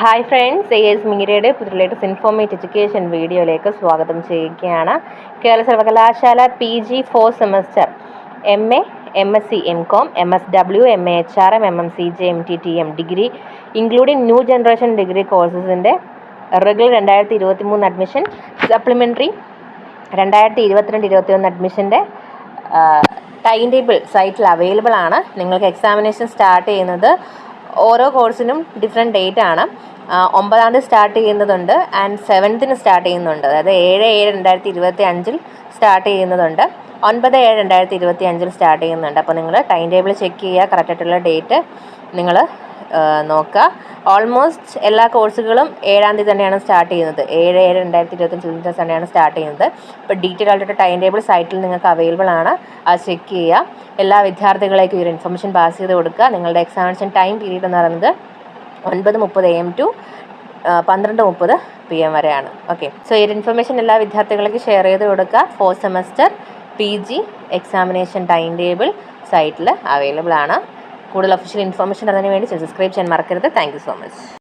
Hi friends, AS മീഡിയയുടെ പുതിയ latest informative education വീഡിയോയിലേക്ക് സ്വാഗതം ചെയ്യുകയാണ്. കേരള സർവകലാശാല PG 4 semester MA, MSc, MCom, MSW, MA HRM, MMCJ, MTTM degree including new generation degree കോഴ്സസിൻ്റെ റെഗുലർ 2023 അഡ്മിഷൻ, സപ്ലിമെൻ്ററി 2022-21 അഡ്മിഷൻ്റെ ടൈം ടേബിൾ സൈറ്റിൽ അവൈലബിൾ ആണ്. നിങ്ങൾക്ക് എക്സാമിനേഷൻ സ്റ്റാർട്ട് ചെയ്യുന്നത് ഓരോ കോഴ്സിനും ഡിഫറെൻറ്റ് ഡേറ്റ് ആണ്. 9 സ്റ്റാർട്ട് ചെയ്യുന്നതുണ്ട് ആൻഡ് 7 സ്റ്റാർട്ട് ചെയ്യുന്നുണ്ട്. അതായത് 7/7/2025 സ്റ്റാർട്ട് ചെയ്യുന്നതുണ്ട്, 9/7/2025 സ്റ്റാർട്ട് ചെയ്യുന്നുണ്ട്. അപ്പോൾ നിങ്ങൾ ടൈം ടേബിൾ ചെക്ക് ചെയ്യുക, കറക്റ്റായിട്ടുള്ള ഡേറ്റ് നിങ്ങൾ നോക്കുക. ഓൾമോസ്റ്റ് എല്ലാ കോഴ്സുകളും 7 തന്നെയാണ് സ്റ്റാർട്ട് ചെയ്യുന്നത്. 7/7/2025 തന്നെയാണ് സ്റ്റാർട്ട് ചെയ്യുന്നത്. ഇപ്പോൾ ഡീറ്റെയിൽ ആയിട്ട് ടൈം ടേബിൾ സൈറ്റിൽ നിങ്ങൾക്ക് അവൈലബിൾ ആണ്, അത് ചെക്ക് ചെയ്യുക. എല്ലാ വിദ്യാർത്ഥികളേക്കും ഈ ഒരു ഇൻഫർമേഷൻ പാസ് ചെയ്ത് കൊടുക്കുക. നിങ്ങളുടെ എക്സാമിനേഷൻ ടൈം പീരീഡ് എന്ന് പറയുന്നത് 9:30 AM to 12:30 PM വരെയാണ്. ഓക്കെ, സോ ഈ ഒരു ഇൻഫർമേഷൻ എല്ലാ വിദ്യാർത്ഥികൾക്കും ഷെയർ ചെയ്ത് കൊടുക്കുക. 4 semester PG examination time table സൈറ്റിൽ അവൈലബിൾ ആണ്. കൂടുതൽ ഒഫീഷ്യൽ ഇൻഫർമേഷൻ അതിന് വേണ്ടി സബ്സ്ക്രൈബ് ചെയ്യാൻ മറക്കരുത്. Thank you so much.